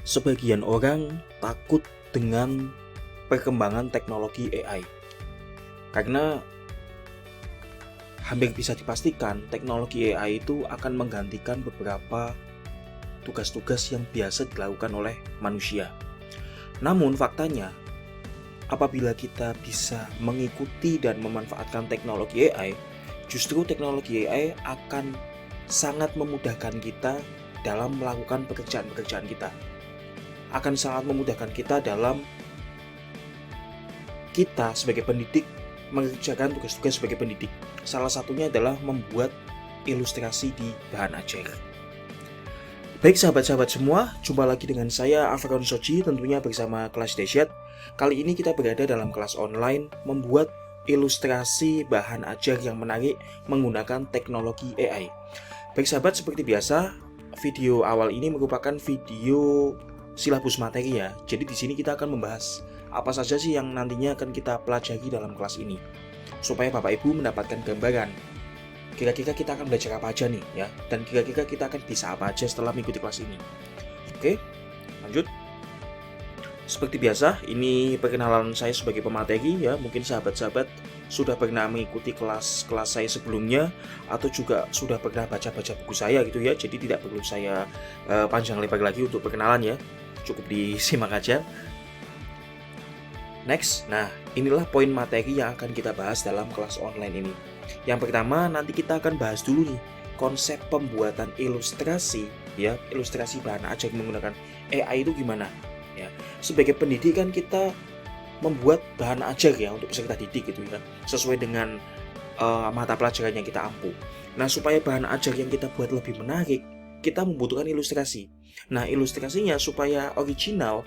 Sebagian orang takut dengan perkembangan teknologi AI karena hampir bisa dipastikan teknologi AI itu akan menggantikan beberapa tugas-tugas yang biasa dilakukan oleh manusia. Namun faktanya, apabila kita bisa mengikuti dan memanfaatkan teknologi AI, justru teknologi AI akan sangat memudahkan kita dalam melakukan pekerjaan-pekerjaan kita. Akan sangat memudahkan kita dalam kita sebagai pendidik mengerjakan tugas-tugas sebagai pendidik. Salah satunya adalah membuat ilustrasi di bahan ajar. Baik sahabat-sahabat semua, jumpa lagi dengan saya Afron Soji, tentunya bersama kelas Dahsyat. Kali ini kita berada dalam kelas online membuat ilustrasi bahan ajar yang menarik menggunakan teknologi AI. Baik sahabat, seperti biasa, video awal ini merupakan video silabus materi ya. Jadi di sini kita akan membahas apa saja sih yang nantinya akan kita pelajari dalam kelas ini, supaya Bapak Ibu mendapatkan gambaran kira-kira kita akan belajar apa aja nih ya, dan kira-kira kita akan bisa apa aja setelah mengikuti kelas ini. Oke, lanjut. Seperti biasa, ini perkenalan saya sebagai pemateri ya. Mungkin sahabat-sahabat sudah pernah mengikuti kelas-kelas saya sebelumnya, atau juga sudah pernah baca-baca buku saya gitu ya. Jadi tidak perlu saya panjang lebar lagi untuk perkenalan ya. Cukup disimak aja. Next, nah inilah poin materi yang akan kita bahas dalam kelas online ini. Yang pertama, nanti kita akan bahas dulu nih konsep pembuatan ilustrasi ya, ilustrasi bahan ajar menggunakan AI itu gimana ya. Sebagai pendidik kan kita membuat bahan ajar ya untuk peserta didik gitu kan, sesuai dengan mata pelajaran yang kita ampu. Nah, supaya bahan ajar yang kita buat lebih menarik, kita membutuhkan ilustrasi. Nah, ilustrasinya supaya original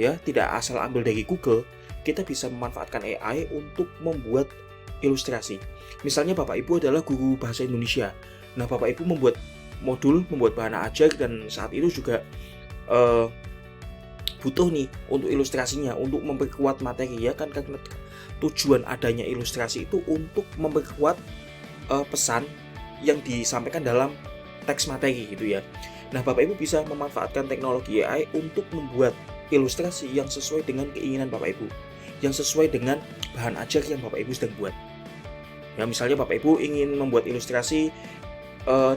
ya, tidak asal ambil dari Google, kita bisa memanfaatkan AI untuk membuat ilustrasi. Misalnya Bapak Ibu adalah guru bahasa Indonesia. Nah, Bapak Ibu membuat modul, membuat bahan ajar, dan saat itu juga butuh nih untuk ilustrasinya, untuk memperkuat materi ya kan, karena tujuan adanya ilustrasi itu untuk memperkuat pesan yang disampaikan dalam teks materi gitu ya. Nah, Bapak Ibu bisa memanfaatkan teknologi AI untuk membuat ilustrasi yang sesuai dengan keinginan Bapak Ibu, yang sesuai dengan bahan ajar yang Bapak Ibu sedang buat. Ya, misalnya Bapak Ibu ingin membuat ilustrasi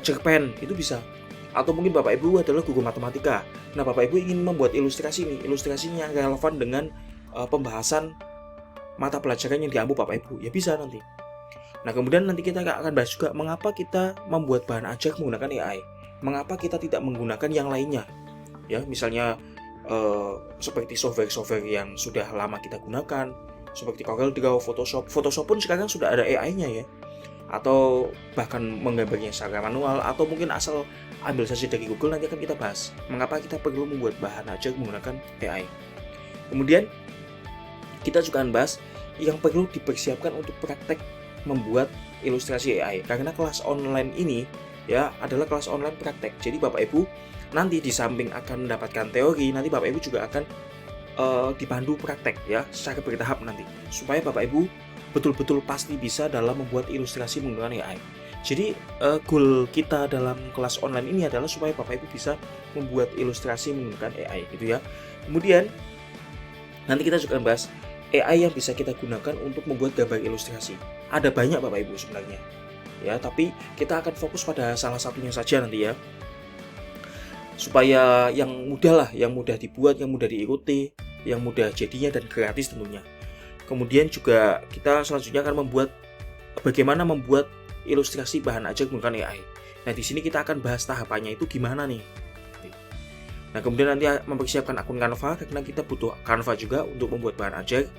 cerpen, itu bisa. Atau mungkin Bapak Ibu adalah guru matematika. Nah, Bapak Ibu ingin membuat ilustrasi nih, ilustrasinya relevan dengan pembahasan mata pelajaran yang diampu Bapak Ibu, ya bisa nanti. Nah, kemudian nanti kita akan bahas juga mengapa kita membuat bahan ajar menggunakan AI. Mengapa kita tidak menggunakan yang lainnya? Ya, misalnya seperti software-software yang sudah lama kita gunakan, seperti CorelDRAW, Photoshop. Photoshop pun sekarang sudah ada AI-nya ya. Atau bahkan menggambarnya secara manual, atau mungkin asal ambil saja dari Google. Nanti akan kita bahas mengapa kita perlu membuat bahan ajar menggunakan AI. Kemudian kita juga akan bahas yang perlu dipersiapkan untuk praktek membuat ilustrasi AI, karena kelas online ini ya adalah kelas online praktek. Jadi Bapak Ibu nanti di samping akan mendapatkan teori, nanti Bapak Ibu juga akan dipandu praktek ya secara bertahap nanti, supaya Bapak Ibu betul-betul pasti bisa dalam membuat ilustrasi menggunakan AI. Jadi goal kita dalam kelas online ini adalah supaya Bapak Ibu bisa membuat ilustrasi menggunakan AI gitu ya. Kemudian nanti kita juga akan bahas AI yang bisa kita gunakan untuk membuat gambar ilustrasi. Ada banyak Bapak Ibu sebenarnya ya, tapi kita akan fokus pada salah satunya saja nanti ya, supaya yang mudah lah, yang mudah dibuat, yang mudah diikuti, yang mudah jadinya dan gratis tentunya. Kemudian juga kita selanjutnya akan bagaimana membuat ilustrasi bahan ajar menggunakan AI. Nah, di sini kita akan bahas tahapannya itu gimana nih. Nah, kemudian nanti mempersiapkan akun Canva, karena kita butuh Canva juga untuk membuat bahan ajar.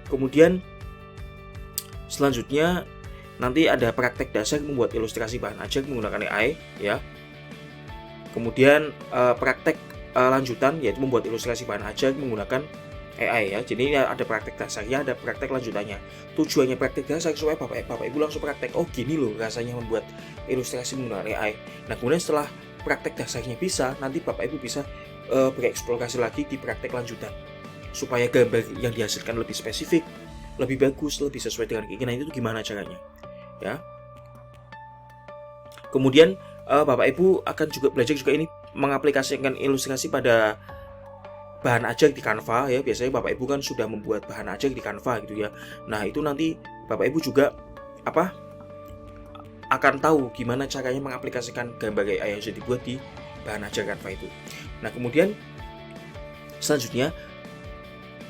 Kemudian selanjutnya nanti ada praktek dasar membuat ilustrasi bahan ajar menggunakan AI ya. Kemudian praktek lanjutan yaitu membuat ilustrasi bahan ajar menggunakan AI ya. Jadi ada praktek dasarnya, ada praktek lanjutannya. Tujuannya praktek dasar supaya Bapak Ibu langsung praktek. Oh, gini loh rasanya membuat ilustrasi menggunakan AI. Nah, kemudian setelah praktek dasarnya bisa, nanti Bapak Ibu bisa bereksplorasi lagi di praktek lanjutan, supaya gambar yang dihasilkan lebih spesifik, lebih bagus, lebih sesuai dengan keinginan itu gimana caranya ya. Kemudian Bapak Ibu akan juga belajar juga ini mengaplikasikan ilustrasi pada bahan ajar di Canva ya. Biasanya Bapak Ibu kan sudah membuat bahan ajar di Canva gitu ya. Nah, itu nanti Bapak Ibu juga akan tahu gimana caranya mengaplikasikan gambar AI yang sudah dibuat di bahan ajar Canva itu. Nah, kemudian selanjutnya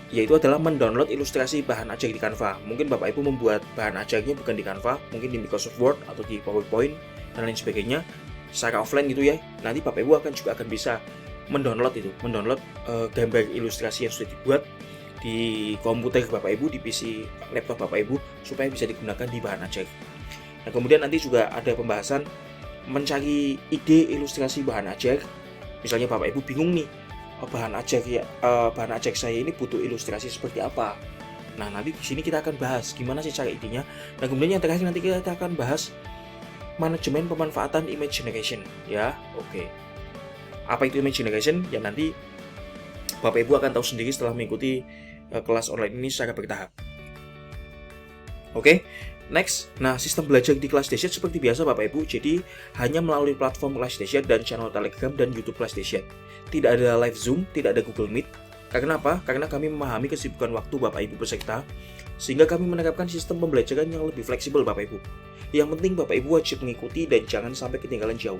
yaitu adalah mendownload ilustrasi bahan ajar di Canva. Mungkin Bapak Ibu membuat bahan ajarnya bukan di Canva, mungkin di Microsoft Word atau di PowerPoint dan lain sebagainya secara offline gitu ya. Nanti Bapak Ibu juga akan bisa mendownload gambar ilustrasi yang sudah dibuat di komputer Bapak Ibu, di PC laptop Bapak Ibu, supaya bisa digunakan di bahan ajar. Nah, kemudian nanti juga ada pembahasan mencari ide ilustrasi bahan ajar. Misalnya Bapak Ibu bingung nih, bahan ajar saya ini butuh ilustrasi seperti apa. Nah, nanti di sini kita akan bahas gimana sih cara idenya. Dan kemudian yang terakhir nanti kita akan bahas manajemen pemanfaatan image generation ya. Oke. Apa itu image generation? Ya nanti Bapak Ibu akan tahu sendiri setelah mengikuti kelas online ini secara bertahap. Oke. Next, nah sistem belajar di Kelas Dahsyat seperti biasa Bapak Ibu, jadi hanya melalui platform Kelas Dahsyat dan channel Telegram dan YouTube Kelas Dahsyat. Tidak ada live Zoom, tidak ada Google Meet. Karena apa? Karena kami memahami kesibukan waktu Bapak Ibu peserta, sehingga kami menerapkan sistem pembelajaran yang lebih fleksibel Bapak Ibu. Yang penting Bapak Ibu wajib mengikuti dan jangan sampai ketinggalan jauh.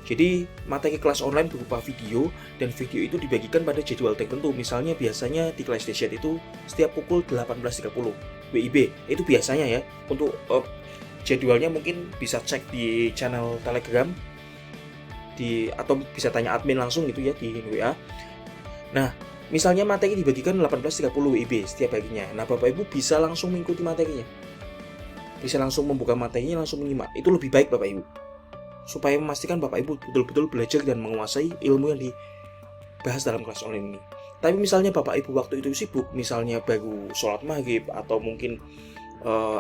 Jadi materi kelas online berupa video, dan video itu dibagikan pada jadwal tertentu. Misalnya biasanya di Kelas Dahsyat itu setiap pukul 18.30 WIB. Itu biasanya ya. Untuk jadwalnya mungkin bisa cek di channel Telegram atau bisa tanya admin langsung gitu ya di WA. Nah, misalnya materi dibagikan 18.30 WIB setiap harinya. Nah, Bapak Ibu bisa langsung mengikuti materinya. Bisa langsung membuka materinya, langsung menyimak. Itu lebih baik Bapak Ibu, supaya memastikan Bapak Ibu betul-betul belajar dan menguasai ilmu yang dibahas dalam kelas online ini. Tapi misalnya Bapak Ibu waktu itu sibuk, misalnya baru sholat maghrib, atau mungkin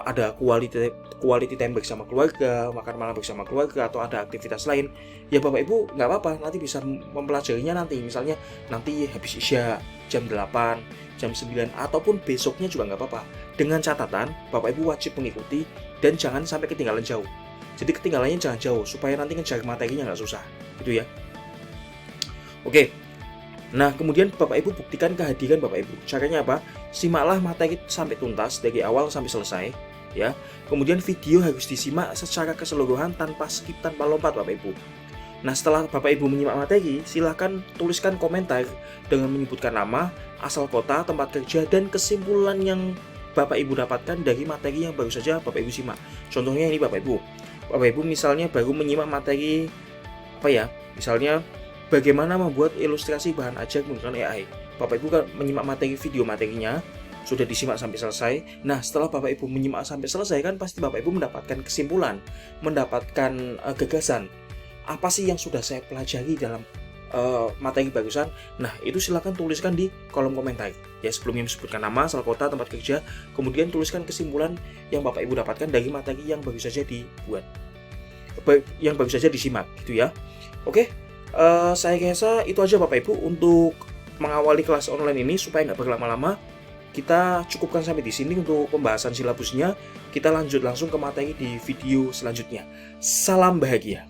ada quality time bersama keluarga, makan malam bersama keluarga, atau ada aktivitas lain, ya Bapak Ibu nggak apa-apa, nanti bisa mempelajarinya nanti. Misalnya nanti habis isya jam 8, jam 9, ataupun besoknya juga nggak apa-apa. Dengan catatan Bapak Ibu wajib mengikuti dan jangan sampai ketinggalan jauh. Jadi ketinggalannya jangan jauh, supaya nanti ngejar materinya nggak susah, gitu ya. Oke. Nah, kemudian Bapak Ibu buktikan kehadiran Bapak Ibu. Caranya apa? Simaklah materi sampai tuntas dari awal sampai selesai, ya. Kemudian video harus disimak secara keseluruhan tanpa skip, tanpa lompat Bapak Ibu. Nah, setelah Bapak Ibu menyimak materi, silahkan tuliskan komentar dengan menyebutkan nama, asal kota, tempat kerja, dan kesimpulan yang Bapak Ibu dapatkan dari materi yang baru saja Bapak Ibu simak. Contohnya ini Bapak Ibu. Bapak Ibu misalnya baru menyimak materi misalnya bagaimana membuat ilustrasi bahan ajar menggunakan AI. Bapak Ibu kan menyimak materi video materinya, sudah disimak sampai selesai. Nah, setelah Bapak Ibu menyimak sampai selesai kan pasti Bapak Ibu mendapatkan kesimpulan, mendapatkan gagasan. Apa sih yang sudah saya pelajari dalam materi barusan? Nah, itu silakan tuliskan di kolom komentar. Ya, sebelumnya disebutkan nama, asal kota, tempat kerja, kemudian tuliskan kesimpulan yang Bapak Ibu dapatkan dari materi yang baru saja dibuat, yang baru saja disimak, gitu ya. Oke, saya rasa itu aja Bapak Ibu untuk mengawali kelas online ini supaya nggak berlama-lama. Kita cukupkan sampai di sini untuk pembahasan silabusnya. Kita lanjut langsung ke materi di video selanjutnya. Salam bahagia.